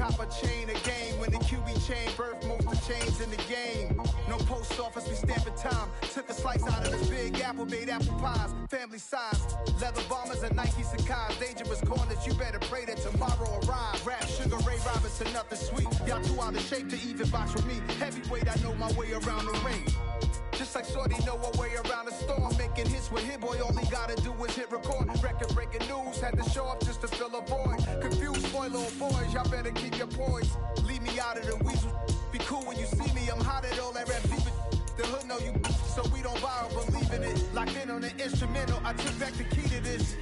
top of chain of game. When the QB chain birth most of chains in the game. No post office, we stamping time. Took a slice out of this big apple, made apple pies. Family size, leather bombers and Nike Sacai's. Dangerous corners, you better pray that tomorrow arrives. Rap, Sugar Ray Robinson, nothing sweet. Y'all too out of shape to even box with me. Heavyweight, I know my way around the ring. Just like Shorty know her way around the storm. Making hits with Hit Boy, all he gotta do is hit record. Record breaking news, had to show up just to fill a void. Confused boy, little boys, y'all better keep your poise. Leave me out of the weasel. Be cool when you see me, I'm hot at all that rap deep. The hood know you, so we don't borrow, believe in it. Locked in on the instrumental, I took back the key to this.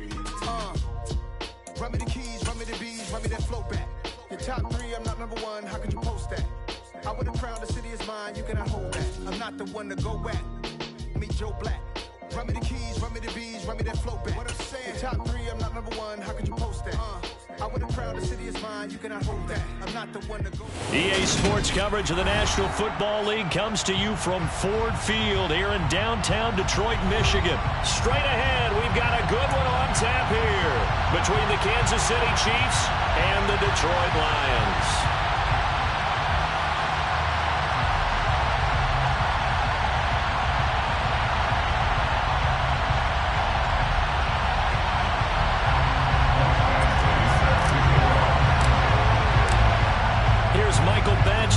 Run me the keys, run me the bees, run me that flow back. Your top 3, I'm not number 1, how could you post that? I would have crowned the city is mine, you cannot hold that. I'm not the one to go back. Meet Joe Black. Run me the keys, run me the bees, run me that flow back. What I'm saying, your top 3, I'm not number 1, how could you post that? I would have crowned the city is mine, you cannot hold that. I'm not the one to go back. EA Sports coverage of the National Football League comes to you from Ford Field here in downtown Detroit, Michigan. Straight ahead, we've got a good one on tap here between the Kansas City Chiefs and the Detroit Lions.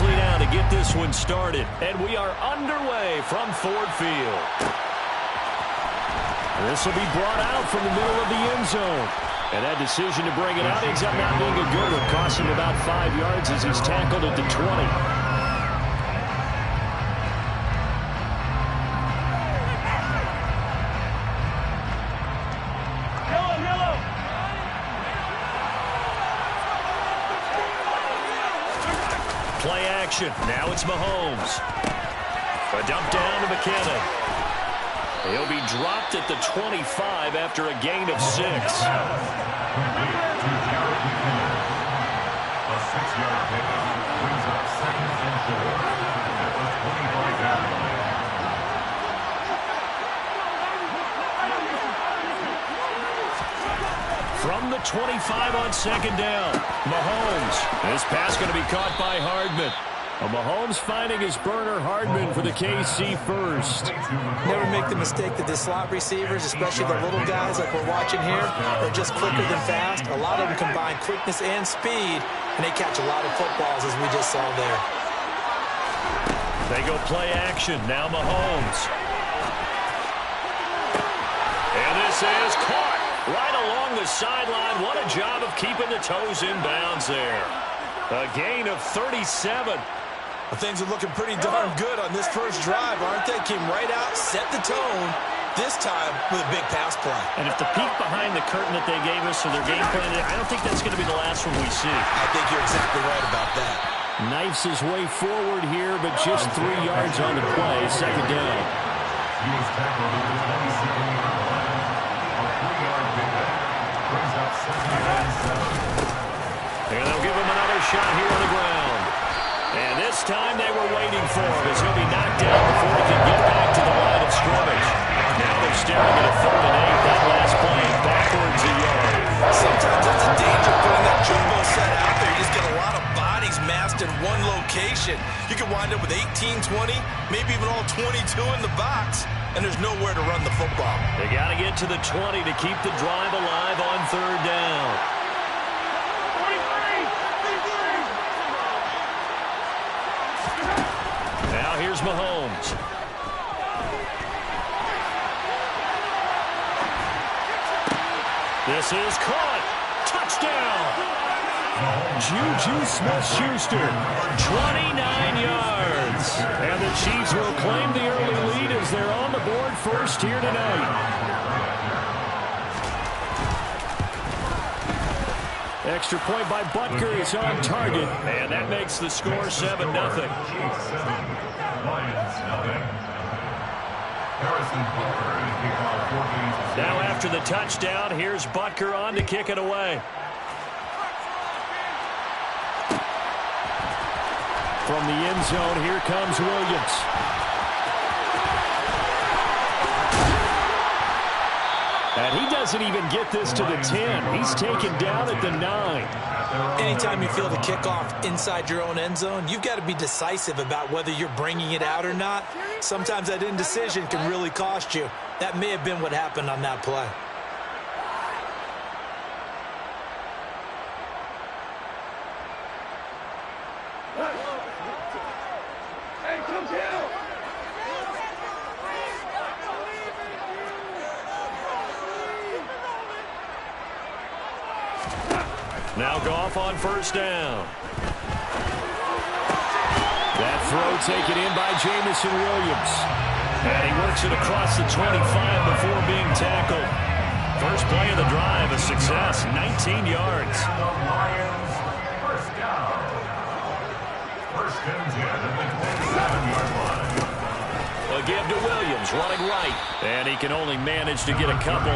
Now to get this one started, and we are underway from Ford Field. This will be brought out from the middle of the end zone, and that decision to bring it out ends up not being a good one, costing him about 5 yards as he's tackled at the 20. Play action. Now it's Mahomes. A dump down to McKinnon. He'll be dropped at the 25 after a gain of 6. A 6-yard pickup brings up 2nd and 4 at the 25-yard line. From the 25 on 2nd down, Mahomes. This pass going to be caught by Hardman. Mahomes finding his burner, Hardman, for the KC first. Never make the mistake that the slot receivers, especially the little guys like we're watching here, are just quicker than fast. A lot of them combine quickness and speed, and they catch a lot of footballs, as we just saw there. They go play action. Now Mahomes. And this is caught. Right along the sideline. What a job of keeping the toes in bounds there. A gain of 37. Well, things are looking pretty darn good on this first drive, aren't they? Came right out, set the tone, this time with a big pass play. And if the peek behind the curtain that they gave us for their game plan, I don't think that's going to be the last one we see. I think you're exactly right about that. Knifes his way forward here, but just 3 yards on the play. 2nd down. He was tackled at the 27-yard line. A 3-yard pickup brings up 2nd and 7. And they'll give him another shot here on the ground. And this time they were waiting for him as he'll be knocked down before he can get back to the line of scrimmage. Now they're staring at a 3rd and 8. That last play backwards a yard. Sometimes that's the danger putting that jumbo set out there. You just get a lot of bodies massed in one location. You could wind up with 18, 20, maybe even all 22 in the box, and there's nowhere to run the football. They got to get to the 20 to keep the drive alive on 3rd down. Now here's Mahomes. This is caught. Touchdown. Juju Smith-Schuster, 29 yards. And the Chiefs will claim the early lead as they're on the board first here tonight. Extra point by Butker is on target, and that makes the score 7-0. Now after the touchdown, here's Butker on to kick it away. From the end zone, here comes Williams. And he doesn't even get this to the 10. He's taken down at the 9. Anytime you feel the kickoff inside your own end zone, you've got to be decisive about whether you're bringing it out or not. Sometimes that indecision can really cost you. That may have been what happened on that play. Now Goff on first down. That throw taken in by Jamison Williams. And he works it across the 25 before being tackled. First play of the drive, a success, 19 yards. Lions, first down. First and 10 at the 27-yard line. A give to Williams, running right. And he can only manage to get a couple.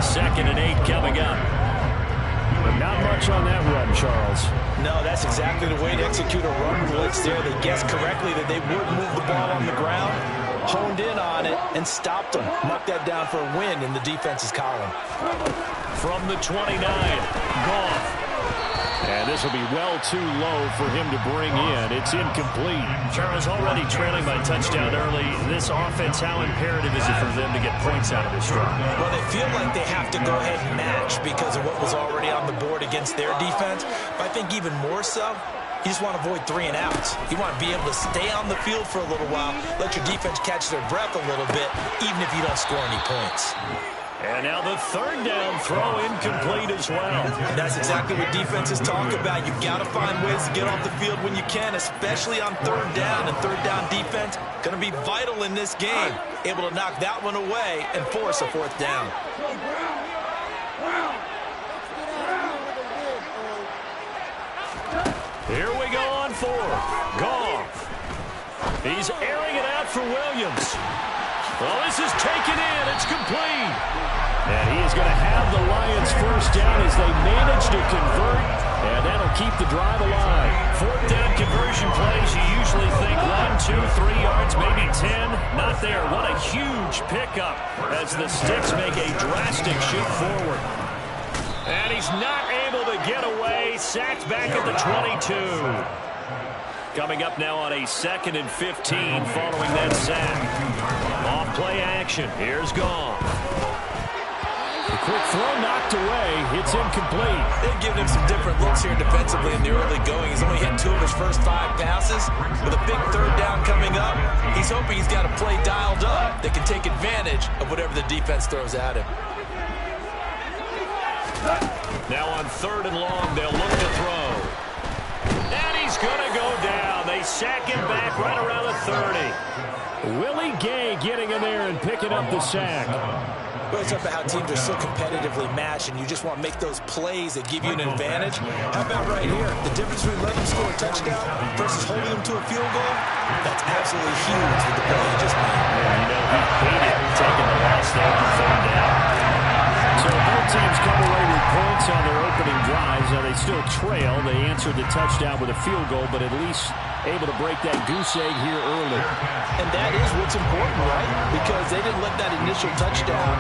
2nd and 8 coming up. Not much on that run, Charles. No, that's exactly the way to execute a run blitz there. They guessed correctly that they would move the ball on the ground, honed in on it, and stopped them. Knocked that down for a win in the defense's column. From the 29, Goff. And this will be well too low for him to bring in. It's incomplete. Charles, already trailing by touchdown early. This offense, how imperative is it for them to get points out of this drive? Well, they feel like they have to go ahead and match because of what was already on the board against their defense. But I think even more so, you just want to avoid 3 and outs. You want to be able to stay on the field for a little while, let your defense catch their breath a little bit, even if you don't score any points. And now the 3rd down throw incomplete as well. And that's exactly what defenses talk about. You've got to find ways to get off the field when you can, especially on 3rd down. And 3rd down defense going to be vital in this game. Able to knock that one away and force a 4th down. Here we go on 4th. Goff. He's airing it out for Williams. Well, this is taken in. It's complete. And he is going to have the Lions first down as they manage to convert. And that'll keep the drive alive. 4th down conversion plays, you usually think 1, 2, 3 yards, maybe 10. Not there. What a huge pickup as the Sticks make a drastic shift forward. And he's not able to get away. Sacked back at the 22. Coming up now on a 2nd and 15 following that sack. Off play action. Here's Goff. The quick throw knocked away. It's incomplete. They've given him some different looks here defensively in the early going. He's only hit 2 of his first 5 passes. With a big 3rd down coming up, he's hoping he's got a play dialed up that can take advantage of whatever the defense throws at him. Now on 3rd and long, they'll look to throw. And he's going to go down. They sack him back right around the 30. Willie Gay getting in there and picking up the sack. Well, it's about how teams are so competitively matched, and you just want to make those plays that give you an advantage. How about right here? The difference between letting them score a touchdown versus holding them to a field goal, that's absolutely huge with the play you just made. Yeah, you know, he hated taking the last there on 3rd down. So both teams come away with points on their opening drives. Now they still trail. They answered the touchdown with a field goal, but at least able to break that goose egg here early. And that is what's important, right? Because they didn't let that initial touchdown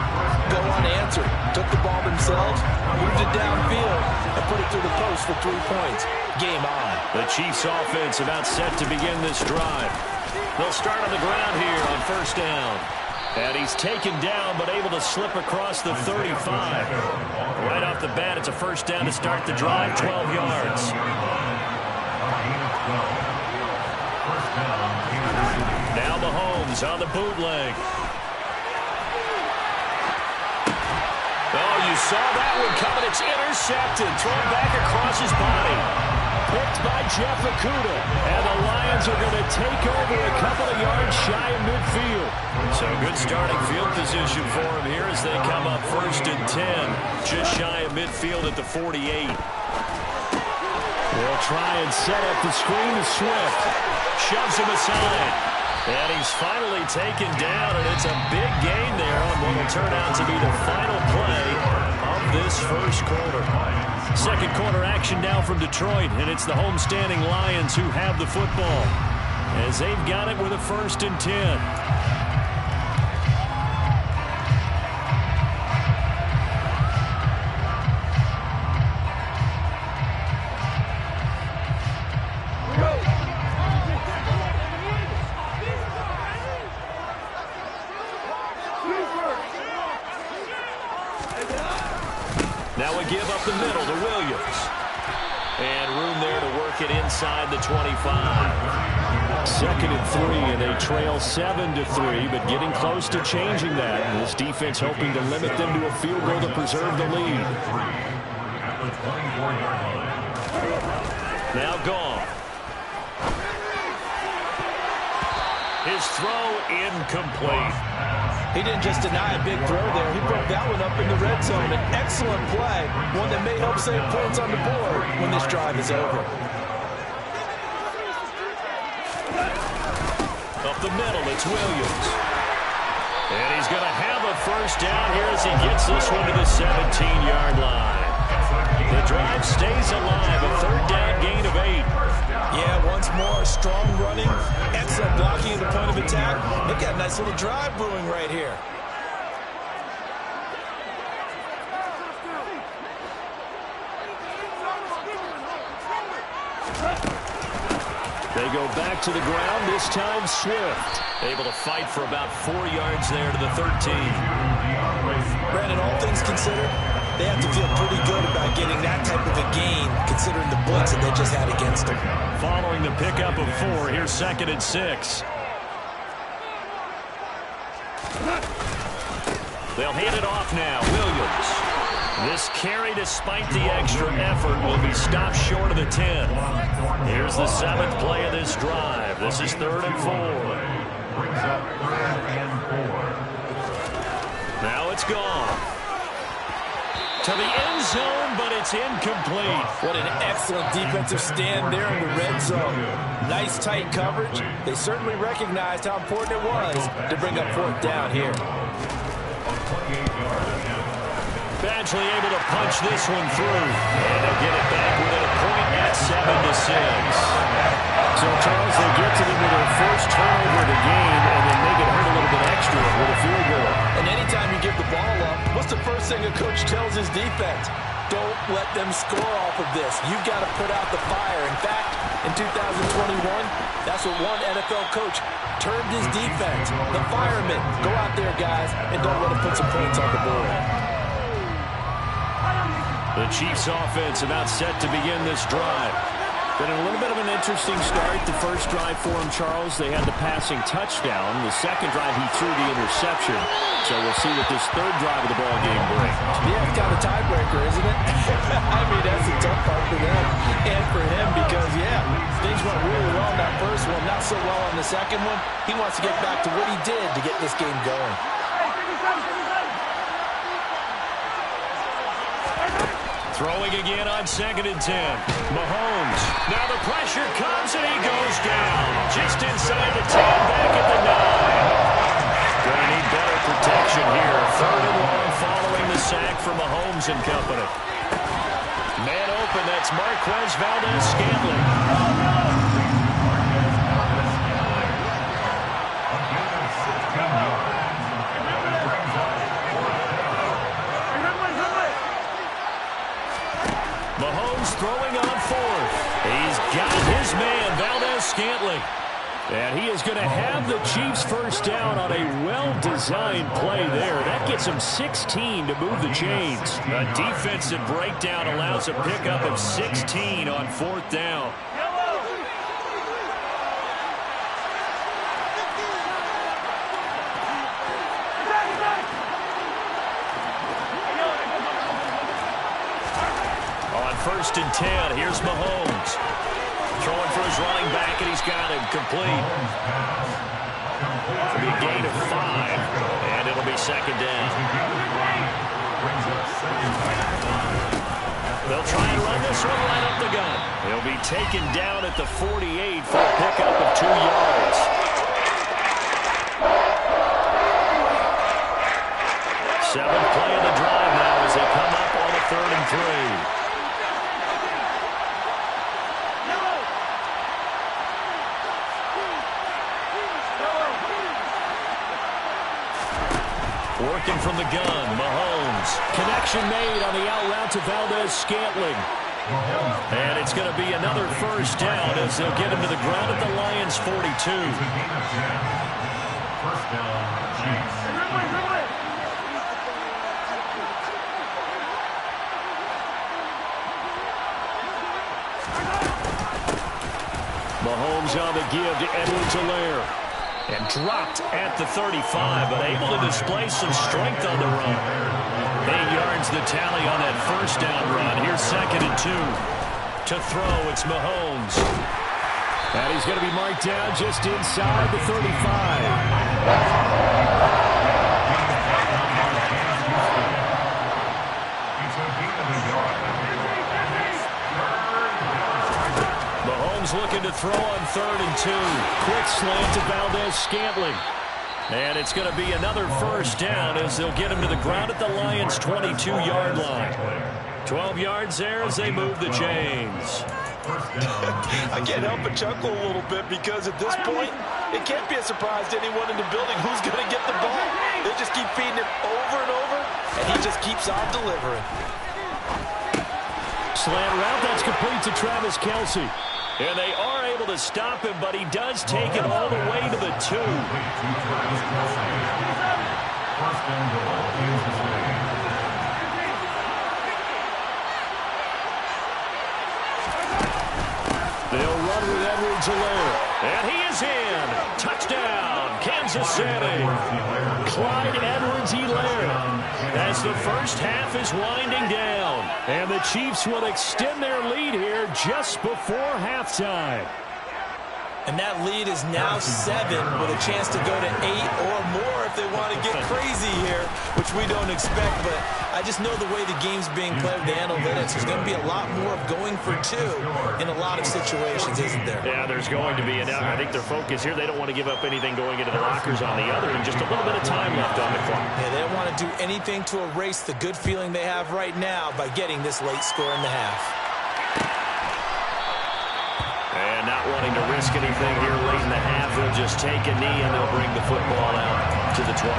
go unanswered. Took the ball themselves, moved it downfield, and put it through the post for 3 points. Game on. The Chiefs offense about set to begin this drive. They'll start on the ground here on 1st down. And he's taken down, but able to slip across the 35. Right off the bat, it's a 1st down to start the drive, 12 yards. Now Mahomes on the bootleg. Oh, you saw that one coming. It's intercepted. Thrown back across his body. Picked by Jeff Okudah. And the Lions are going to take over a couple of yards shy of midfield. So good starting field position for him here as they come up 1st and 10. Just shy of midfield at the 48. They'll try and set up the screen to Swift. Shoves him aside. And he's finally taken down, and it's a big gain there on what will turn out to be the final play of this 1st quarter. 2nd quarter action now from Detroit, and it's the homestanding Lions who have the football as they've got it with a 1st and 10. And room there to work it inside the 25. 2nd and 3, and they trail 7-3, but getting close to changing that. And this defense hoping to limit them to a field goal to preserve the lead. Now gone. His throw incomplete. He didn't just deny a big throw there. He broke that one up in the red zone. An excellent play, one that may help save points on the board when this drive is over. Up the middle, it's Williams. And he's going to have a first down here as he gets this one to the 17-yard line. The drive stays alive, a 3rd down gain of 8. Yeah, once more, strong running, excellent blocking at the point of attack. Look at a nice little drive brewing right here. They go back to the ground, this time Swift. Able to fight for about 4 yards there to the 13. Brandon, all things considered, they have to feel pretty good about getting that type of a gain, considering the blitz that they just had against them. Following the pickup of 4, here's 2nd and 6. They'll hand it off now, Williams. This carry, despite the extra effort, will be stopped short of the 10. Here's the 7th play of this drive. This is 3rd and 4. Now it's gone. To the end zone, but it's incomplete. What an excellent defensive stand there in the red zone. Nice tight coverage. They certainly recognized how important it was to bring up 4th down here. Badgley able to punch this one through. And they'll get it back within a point at 7-6. So, Charles, they get to them with their first turnover of the game and then make it hurt a little bit extra with a field goal. And anytime you give the ball up, what's the first thing a coach tells his defense? Don't let them score off of this. You've got to put out the fire. In fact, in 2021, that's what one NFL coach termed his defense. The firemen. Go out there, guys, and don't let them put some points on the board. The Chiefs offense about set to begin this drive. Been a little bit of an interesting start. The first drive for him, Charles, they had the passing touchdown. The second drive, he threw the interception. So we'll see what this 3rd drive of the ball game brings. Yeah, it's kind of a tiebreaker, isn't it? I mean, that's the tough part for them and for him because, yeah, things went really well in that first one, not so well on the second one. He wants to get back to what he did to get this game going. Throwing again on 2nd and 10. Mahomes. Now the pressure comes and he goes down. Just inside the 10, back at the 9. Gonna need better protection here. 3rd and long following the sack for Mahomes and company. Man open, that's Marquez Valdes-Scantling. Mahomes throwing on 4th. He's got his man, Valdes-Scantling. And he is going to have the Chiefs first down on a well-designed play there. That gets him 16 to move the chains. A defensive breakdown allows a pickup of 16 on 4th down. On 1st and 10, here's Mahomes. Throwing for his running back, and he's got him complete. It'll be a gain of 5, and it'll be 2nd down. They'll try and run this one right up the gun. He'll be taken down at the 48 for a pickup of 2 yards. Seventh play of the drive now as they come up on a 3rd and 3. Working from the gun, Mahomes. Connection made on the out route to Valdes-Scantling. And it's going to be another first down as they'll get him to the ground at the Lions' 42. First down, Chiefs. Mahomes on the give to Edwards-Helaire. And dropped at the 35, but able to display some strength on the run. 8 yards the tally on that first down run. Here's 2nd and 2. To throw, it's Mahomes. And he's going to be marked down just inside the 35. Looking to throw on 3rd and 2. Quick slant to Valdez-Scantling. And it's going to be another first down as they'll get him to the ground at the Lions' 22-yard line. 12 yards there as they move the chains. I can't help but chuckle a little bit because at this point, it can't be a surprise to anyone in the building who's going to get the ball. They just keep feeding him over and over, and he just keeps on delivering. Slant route, that's complete to Travis Kelce. And they are able to stop him, but he does take it all the way to the 2. They'll run with Edwards-Helaire. And he is in. Touchdown, Kansas City. Clyde Edwards-Helaire as the first half is winding down. And the Chiefs will extend their lead here just before halftime. And that lead is now 7 with a chance to go to 8 or more if they want to get crazy here, which we don't expect. But I just know the way the game's being played with the analytics, there's going to be a lot more of going for 2 in a lot of situations, isn't there? Yeah, there's going to be. And I think their focus here, they don't want to give up anything going into the lockers on the other, and just a little bit of time left on the clock. Yeah, they don't want to do anything to erase the good feeling they have right now by getting this late score in the half. And not wanting to risk anything here late in the half, they'll just take a knee and they'll bring the football out to the 25.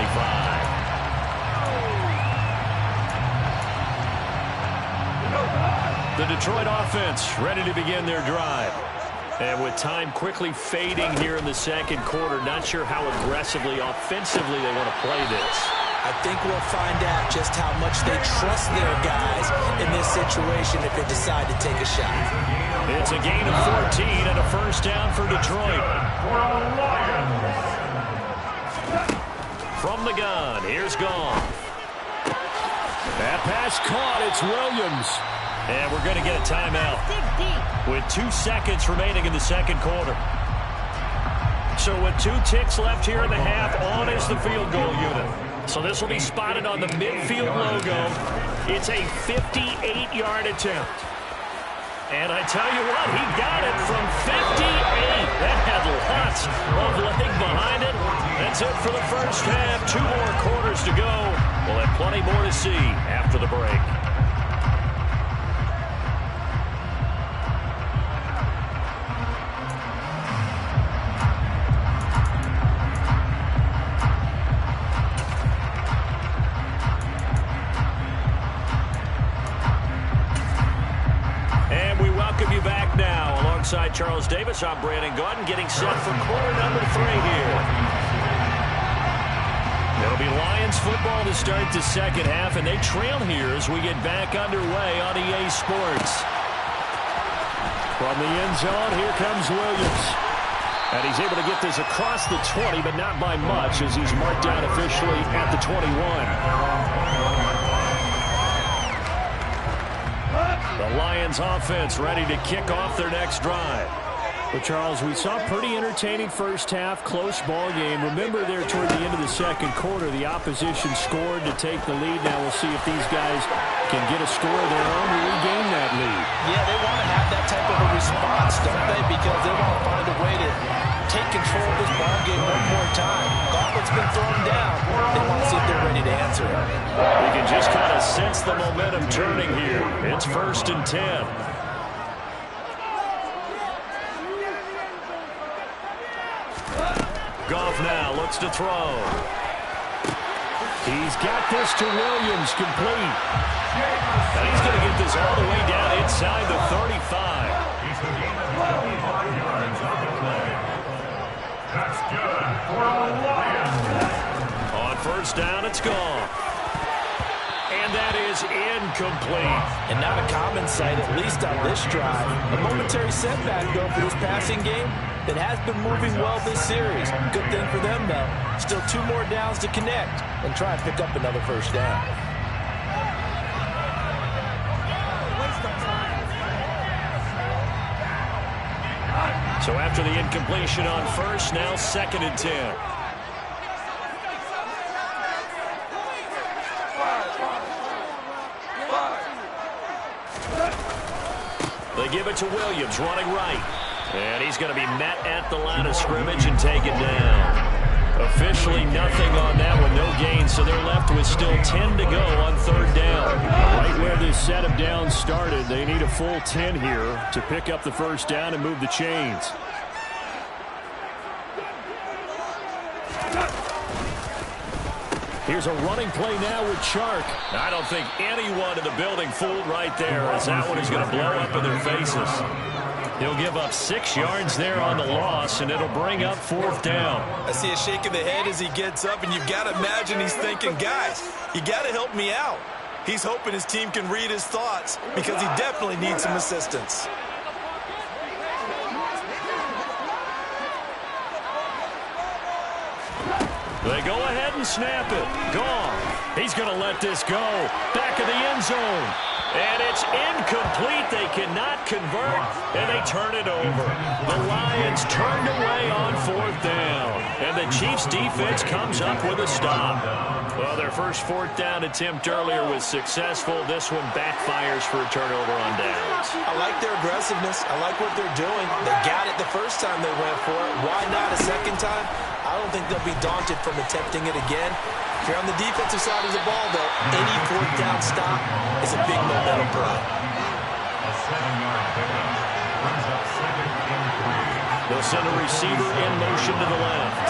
The Detroit offense ready to begin their drive. And with time quickly fading here in the second quarter, not sure how aggressively, offensively they want to play this. I think we'll find out just how much they trust their guys in this situation if they decide to take a shot. It's a gain of 14 and a first down for Detroit. From the gun, here's Goff. That pass caught, it's Williams. And we're going to get a timeout with 2 seconds remaining in the second quarter. So with 2 ticks left here in the half, on is the field goal unit. So this will be spotted on the midfield logo. It's a 58-yard attempt. And I tell you what, he got it from 58. That had lots of leg behind it. That's it for the first half. 2 more quarters to go. We'll have plenty more to see after the break. Alongside Charles Davis, I'm Brandon Gaudin, getting set for quarter number 3 here. It'll be Lions football to start the second half, and they trail here as we get back underway on EA Sports. From the end zone, here comes Williams. And he's able to get this across the 20, but not by much, as he's marked down officially at the 21. The Lions offense ready to kick off their next drive. Well, Charles, we saw a pretty entertaining first half, close ball game. Remember there toward the end of the second quarter, the opposition scored to take the lead. Now we'll see if these guys can get a score of their own to regain that lead. Yeah, they want to have that type of a response, don't they? Because they want to find a way to take control of this ball game one more time. Gauntlet's been thrown down. They want to see if they're ready to answer it. We can just kind of sense the momentum turning here. It's 1st and 10. Goff now looks to throw. He's got this to Williams, complete. And he's going to get this all the way down inside the 35. That's good for the Lions. On first down, it's gone. And that is incomplete. And not a common sight, at least on this drive. A momentary setback, though, for this passing game that has been moving well this series. Good thing for them, though. Still 2 more downs to connect and try and pick up another first down. So after the incompletion on first, now 2nd and 10. They give it to Williams, running right. And he's going to be met at the line of scrimmage and taken down. Officially nothing on that one, no gain, so they're left with still 10 to go on 3rd down. Right where this set of downs started, they need a full 10 here to pick up the first down and move the chains. Here's a running play now with Chark. I don't think anyone in the building fooled right there, as that one is going to blow up in their faces. He'll give up 6 yards there on the loss, and it'll bring up 4th down. I see a shake of the head as he gets up, and you've got to imagine he's thinking, guys, you got to help me out. He's hoping his team can read his thoughts because he definitely needs some assistance. They go ahead and snap it. Gone. He's going to let this go. Back of the end zone. And it's incomplete. They cannot convert, and they turn it over. The Lions turned away on 4th down. And the Chiefs' defense comes up with a stop. Well, their first 4th down attempt earlier was successful. This one backfires for a turnover on downs. I like their aggressiveness. I like what they're doing. They got it the first time they went for it. Why not a second time? I don't think they'll be daunted from attempting it again. If you're on the defensive side of the ball, though, any 4th down stop is a big momentum play. A 7-yard pickup brings up 2nd and 3. They'll send a receiver in motion to the left.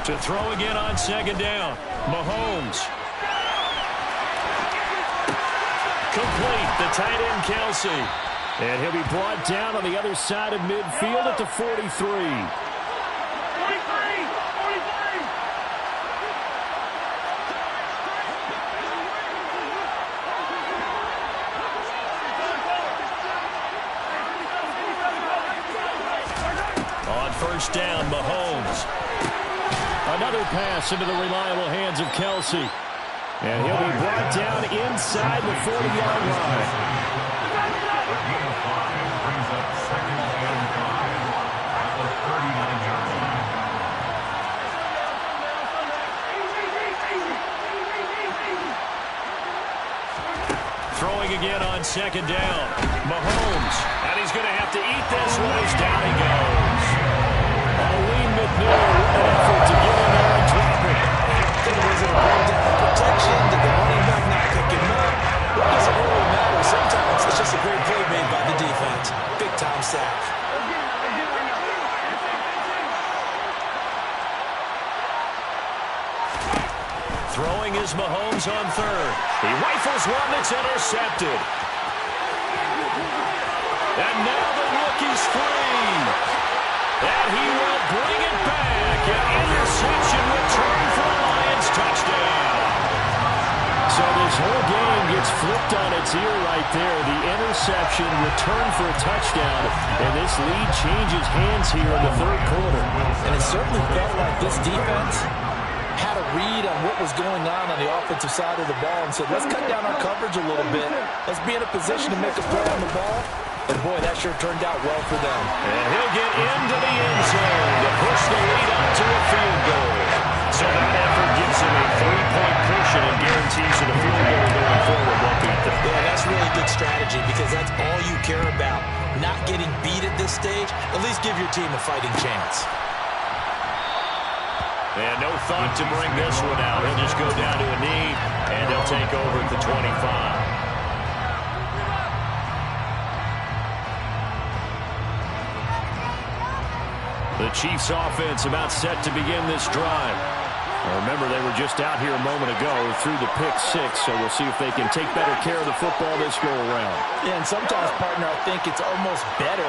To throw again on 2nd down. Mahomes. Complete. The tight end, Kelsey. And he'll be brought down on the other side of midfield at the 43. On 1st down, Mahomes. Another pass into the reliable hands of Kelsey. And he'll be brought down inside the 40-yard line. Brings up 2nd and 5 at the 39-yard line. Throwing again on 2nd down. Mahomes. And he's going to have to eat this one as down he goes. Aline McNeil with an effort to get in there and drop it. Was it a breakdown in protection? Did the running back not pick him up? It doesn't really matter. Sometimes it's just a great play made by the defense. Big-time sack. Throwing is Mahomes on 3rd. He rifles one that's intercepted. And now the rookie's free. And he will bring it back. An interception return for a Lions touchdown. So this whole game gets flipped on its ear right there. The interception, return for a touchdown, and this lead changes hands here in the 3rd quarter. And it certainly felt like this defense had a read on what was going on the offensive side of the ball and said, let's cut down our coverage a little bit. Let's be in a position to make a play on the ball. And, boy, that sure turned out well for them. And he'll get into the end zone to push the lead up to a field goal. So that effort gives him a 3-point cushion and guarantees that a field goal going forward won't beat them. Yeah, that's really good strategy because that's all you care about. Not getting beat at this stage. At least give your team a fighting chance. And no thought to bring this one out. He'll just go down to a knee, and they'll take over at the 25. The Chiefs offense about set to begin this drive. Remember, they were just out here a moment ago through the pick six, so we'll see if they can take better care of the football this go-around. Yeah, and sometimes, partner, I think it's almost better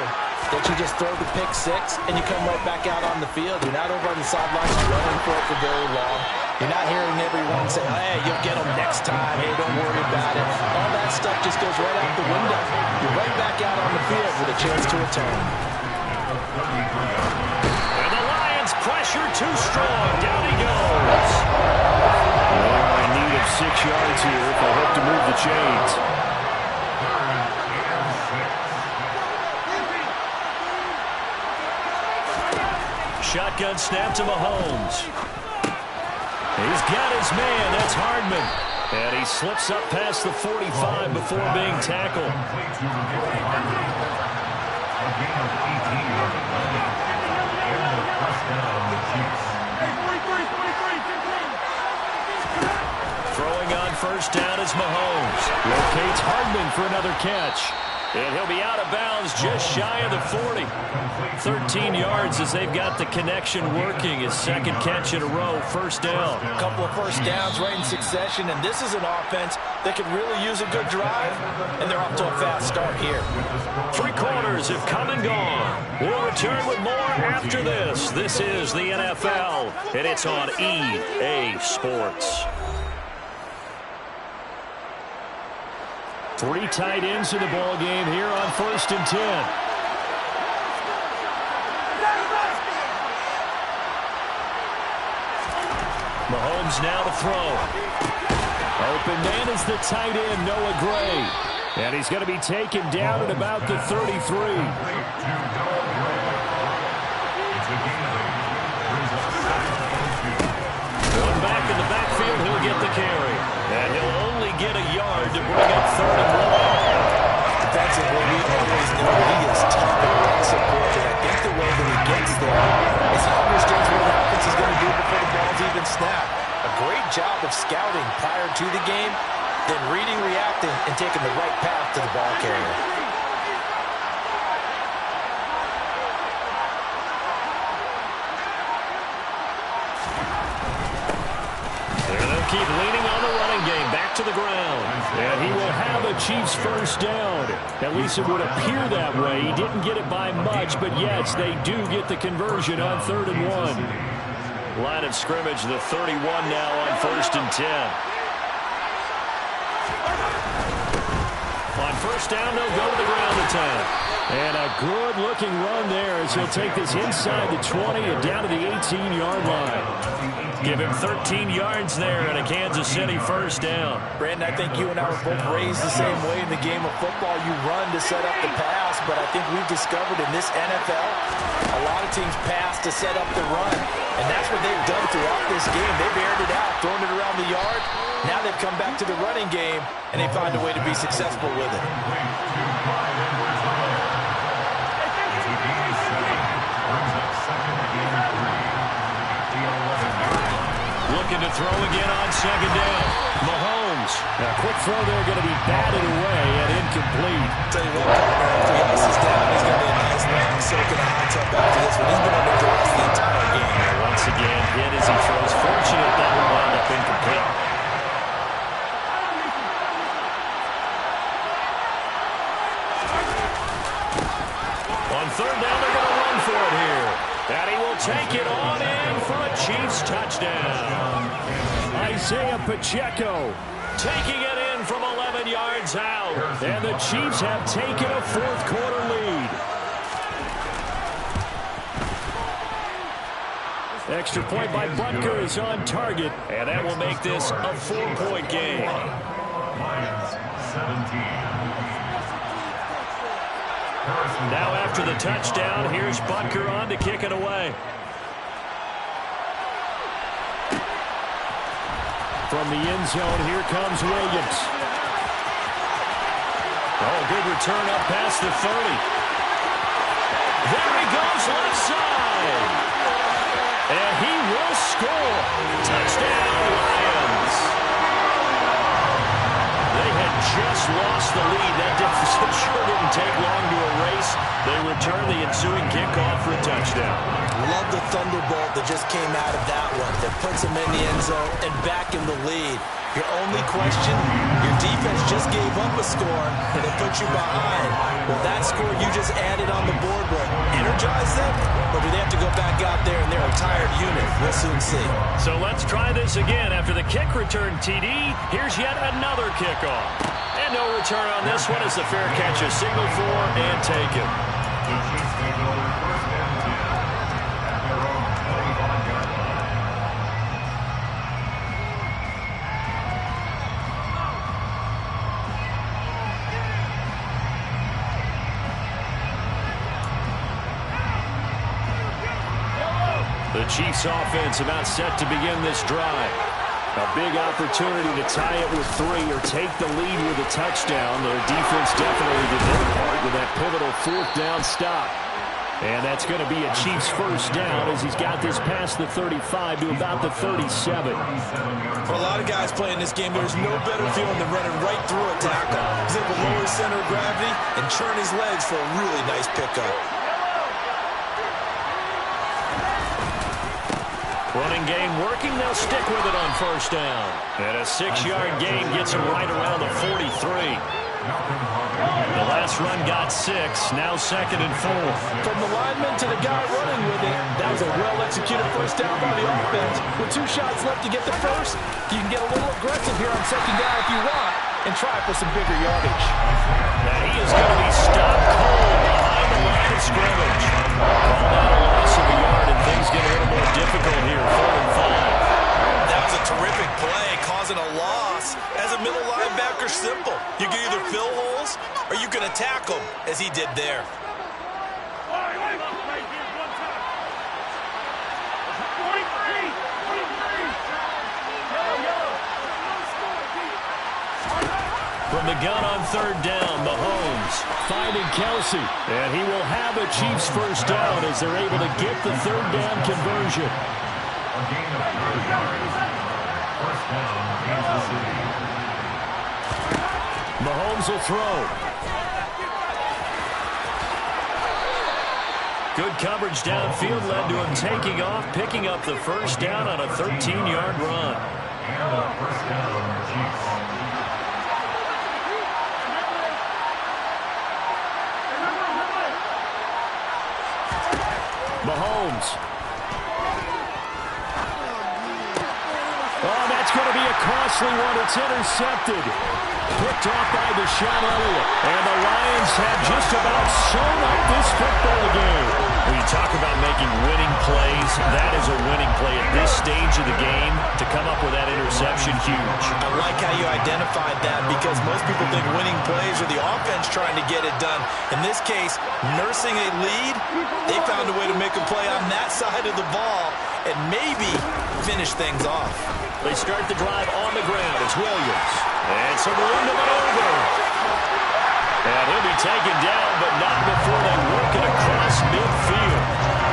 that you just throw the pick six and you come right back out on the field. You're not over on the sidelines running for it for very long. You're not hearing everyone say, hey, you'll get them next time. Hey, don't worry about it. All that stuff just goes right out the window. You're right back out on the field with a chance to atone. And the Lions pressure too strong. Down he goes. They're in need of 6 yards here if they hope to move the chains. Shotgun snap to Mahomes. He's got his man. That's Hardman. And he slips up past the 45 before being tackled. Throwing on first down is Mahomes. Locates Hardman for another catch. And he'll be out of bounds just shy of the 40. 13 yards as they've got the connection working. His second catch in a row, first down. A couple of first downs right in succession, and this is an offense that could really use a good drive, and they're off to a fast start here. 3 quarters have come and gone. We'll return with more after this. This is the NFL, and it's on EA Sports. 3 tight ends in the ball game here on 1st and 10. Mahomes now to throw. Open man is the tight end, Noah Gray. And he's going to be taken down at about the 33. One back in the backfield, he'll get the carry. And he'll only get a yard to bring up 3rd and 1. Defensively, we always know he is tough and run support, and I think the way that he gets there is he understands what the offense is going to do before the ball's even snapped. A great job of scouting prior to the game, then reading, reacting, and taking the right path to the ball carrier. Keep leaning on the running game. Back to the ground. And he will have a Chiefs first down. At least it would appear that way. He didn't get it by much, but yes, they do get the conversion on 3rd and 1. Line of scrimmage, the 31 now on 1st and 10. On first down, they'll go to the ground attack. And a good-looking run there as he'll take this inside the 20 and down to the 18-yard line. Give him 13 yards there and a Kansas City first down. Brandon, I think you and I were both raised the same way in the game of football. You run to set up the pass, but I think we've discovered in this NFL, a lot of teams pass to set up the run. And that's what they've done throughout this game. They've aired it out, thrown it around the yard. Now they've come back to the running game, and they find a way to be successful with it. Looking to throw again on 2nd down. Mahomes. A quick throw there going to be batted away and incomplete. Tell you what, partner, after he gets this down, he's going to be a nice long soak in the hot tub after this one. He's been under duress the entire game. Once again, hit as he throws. Fortunate that will wind up incomplete. On 3rd down, they're going to run for it here. And he will take it on in for a Chiefs touchdown. Isaiah Pacheco taking it in from 11 yards out. And the Chiefs have taken a 4th quarter lead. Extra point by Butker is on target. And that will make this a 4-point game. Lions 17. Now after the touchdown, here's Butker on to kick it away. From the end zone, here comes Williams. Oh, good return up past the 30. There he goes left side. And he will score. Touchdown, Lions. They had just lost the lead. That deficit sure didn't take long to erase. They return the ensuing kickoff for a touchdown. Love the thunderbolt that just came out of that one. That puts them in the end zone and back in the lead. Your only question, your defense just gave up a score and it put you behind. Well, that score you just added on the board will energize them, or do they have to go back out there and they're a tired unit? We'll soon see. So let's try this again. After the kick return TD, here's yet another kickoff. And no return on this one as the fair catch is signaled for and taken. The Chiefs take over first and 10 at their own 25-yard line. The Chiefs offense about set to begin this drive. A big opportunity to tie it with 3 or take the lead with a touchdown. Their defense definitely did their part with that pivotal 4th down stop. And that's going to be a Chiefs first down as he's got this past the 35 to about the 37. For a lot of guys playing this game, there's no better feeling than running right through a tackle. He's able to lower his center of gravity and churn his legs for a really nice pickup. Running game working. They'll stick with it on first down. And a 6-yard gain gets him right around the 43. The last run got 6. Now 2nd and 4. From the lineman to the guy running with it, that was a well-executed first down by the offense. With 2 shots left to get the first, you can get a little aggressive here on 2nd down if you want and try for some bigger yardage. Now he is going to be stopped cold behind the line of scrimmage. Called out a loss of a yard, and things get a little more difficult here. 4th and 5. That was a terrific play, causing a loss. As a middle linebacker, simple. You can either fill holes or you can attack them, as he did there. From the gun on 3rd down, Mahomes finding Kelsey. And he will have a Chiefs first down as they're able to get the 3rd down conversion. A gain of 3 yards. First down, Kansas City. Mahomes will throw. Good coverage downfield led to him taking off, picking up the first down on a 13-yard run. And a first down on the Chiefs. Mahomes. Oh, that's going to be a costly one. It's intercepted. Picked off by Deshaun Elliott. And the Lions have just about sewn up this football game. When you talk about making winning plays, that is a winning play at this stage of the game. To come up with that interception, huge. I like how you identified that because most people think winning plays are the offense trying to get it done. In this case, nursing a lead, they found a way to make a play on that side of the ball and maybe finish things off. They start the drive on the ground. It's Williams. And some room to maneuver. And he'll be taken down, but not before they work it across midfield.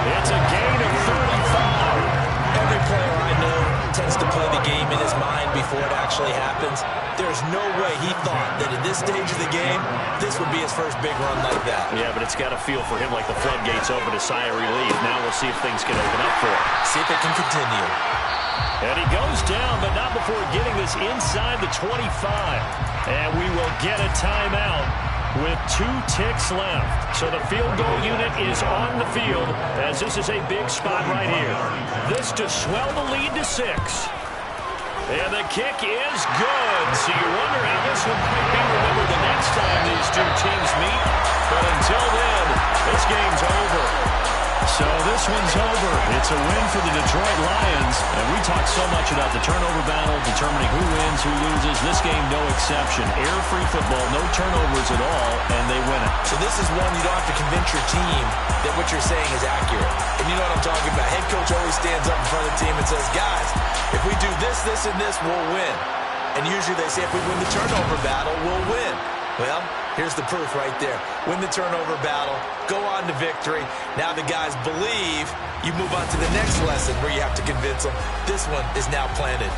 It's a gain of 35. Every player I know tends to play the game in his mind before it actually happens. There's no way he thought that at this stage of the game, this would be his first big run like that. Yeah, but it's got to feel for him like the floodgates open a sigh of relief. Now we'll see if things can open up for him. See if it can continue. And he goes down, but not before getting this inside the 25. And we will get a timeout with 2 ticks left. So the field goal unit is on the field as this is a big spot right here. This to swell the lead to 6. And the kick is good. So you wonder how this one might be remembered the next time these 2 teams meet. But until then, this game's over. So this one's over. It's a win for the Detroit Lions. And we talk so much about the turnover battle, determining who wins, who loses. This game, no exception. Error-free football, no turnovers at all, and they win it. So this is one you don't have to convince your team that what you're saying is accurate. And you know what I'm talking about. Head coach always stands up in front of the team and says, guys, if we do this, this, and this, we'll win. And usually they say if we win the turnover battle, we'll win. Well, here's the proof right there. Win the turnover battle, go on to victory. Now the guys believe. You move on to the next lesson where you have to convince them. This one is now planted.